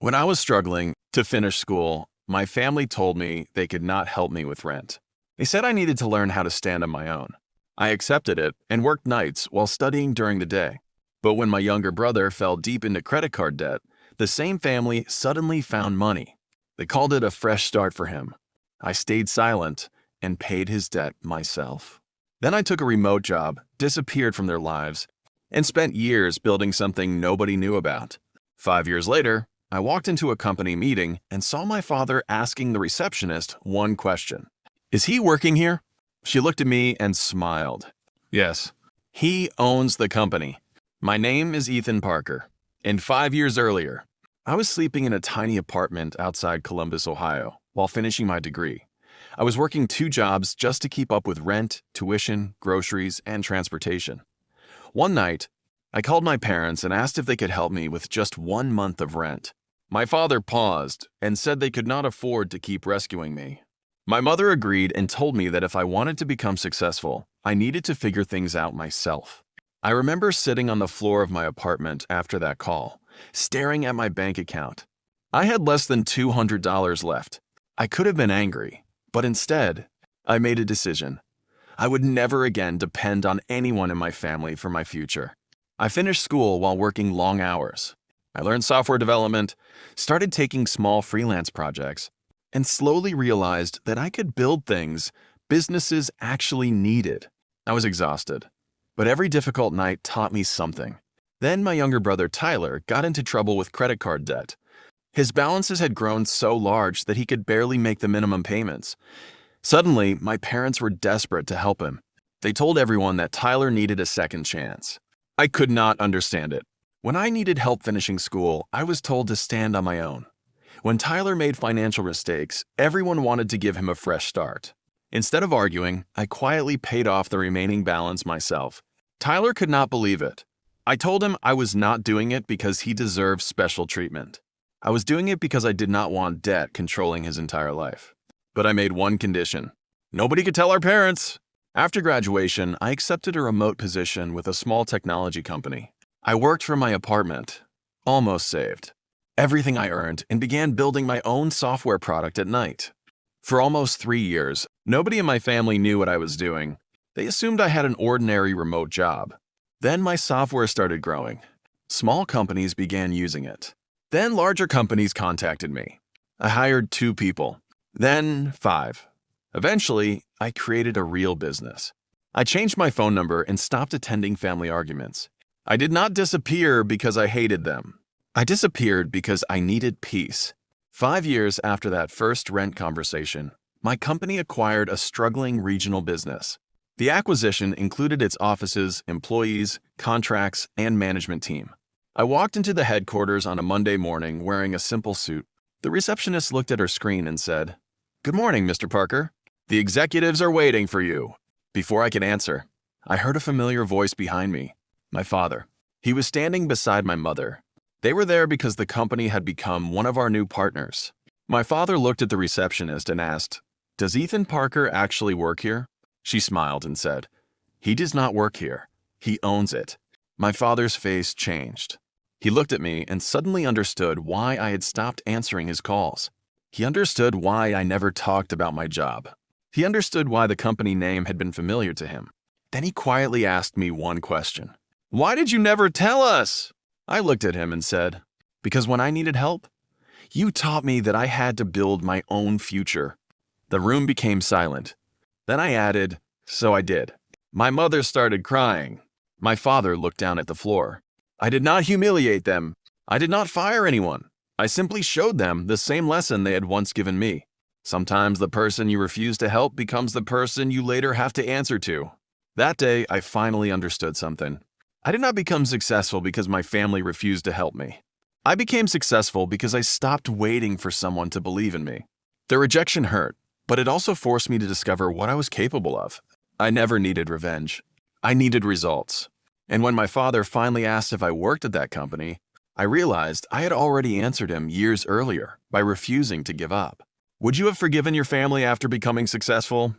When I was struggling to finish school, my family told me they could not help me with rent. They said I needed to learn how to stand on my own. I accepted it and worked nights while studying during the day. But when my younger brother fell deep into credit card debt, the same family suddenly found money. They called it a fresh start for him. I stayed silent and paid his debt myself. Then I took a remote job, disappeared from their lives, and spent years building something nobody knew about. 5 years later, I walked into a company meeting and saw my father asking the receptionist one question. "Is he working here?" She looked at me and smiled. "Yes, he owns the company. My name is Ethan Parker. And 5 years earlier, I was sleeping in a tiny apartment outside Columbus, Ohio, while finishing my degree. I was working 2 jobs just to keep up with rent, tuition, groceries, and transportation. One night, I called my parents and asked if they could help me with just 1 month of rent. My father paused and said they could not afford to keep rescuing me. My mother agreed and told me that if I wanted to become successful, I needed to figure things out myself. I remember sitting on the floor of my apartment after that call, staring at my bank account. I had less than $200 left. I could have been angry, but instead, I made a decision. I would never again depend on anyone in my family for my future. I finished school while working long hours. I learned software development, started taking small freelance projects, and slowly realized that I could build things businesses actually needed. I was exhausted, but every difficult night taught me something. Then my younger brother Tyler got into trouble with credit card debt. His balances had grown so large that he could barely make the minimum payments. Suddenly, my parents were desperate to help him. They told everyone that Tyler needed a second chance. I could not understand it. When I needed help finishing school, I was told to stand on my own. When Tyler made financial mistakes, everyone wanted to give him a fresh start. Instead of arguing, I quietly paid off the remaining balance myself. Tyler could not believe it. I told him I was not doing it because he deserved special treatment. I was doing it because I did not want debt controlling his entire life. But I made one condition. Nobody could tell our parents. After graduation, I accepted a remote position with a small technology company. I worked from my apartment, almost saved everything I earned, and began building my own software product at night. For almost 3 years, nobody in my family knew what I was doing. They assumed I had an ordinary remote job. Then my software started growing. Small companies began using it. Then larger companies contacted me. I hired 2 people, then 5. Eventually, I created a real business. I changed my phone number and stopped attending family arguments. I did not disappear because I hated them. I disappeared because I needed peace. 5 years after that first rent conversation, my company acquired a struggling regional business. The acquisition included its offices, employees, contracts, and management team. I walked into the headquarters on a Monday morning wearing a simple suit. The receptionist looked at her screen and said, "Good morning, Mr. Parker. The executives are waiting for you." Before I could answer, I heard a familiar voice behind me. My father. He was standing beside my mother. They were there because the company had become one of our new partners. My father looked at the receptionist and asked, "Does Ethan Parker actually work here?" She smiled and said, "He does not work here. He owns it." My father's face changed. He looked at me and suddenly understood why I had stopped answering his calls. He understood why I never talked about my job. He understood why the company name had been familiar to him. Then he quietly asked me one question. "Why did you never tell us?" I looked at him and said, "Because when I needed help, you taught me that I had to build my own future." The room became silent. Then I added, "So I did." My mother started crying. My father looked down at the floor. I did not humiliate them. I did not fire anyone. I simply showed them the same lesson they had once given me. Sometimes the person you refuse to help becomes the person you later have to answer to. That day, I finally understood something. I did not become successful because my family refused to help me. I became successful because I stopped waiting for someone to believe in me. The rejection hurt, but it also forced me to discover what I was capable of. I never needed revenge. I needed results. And when my father finally asked if I worked at that company, I realized I had already answered him years earlier by refusing to give up. Would you have forgiven your family after becoming successful?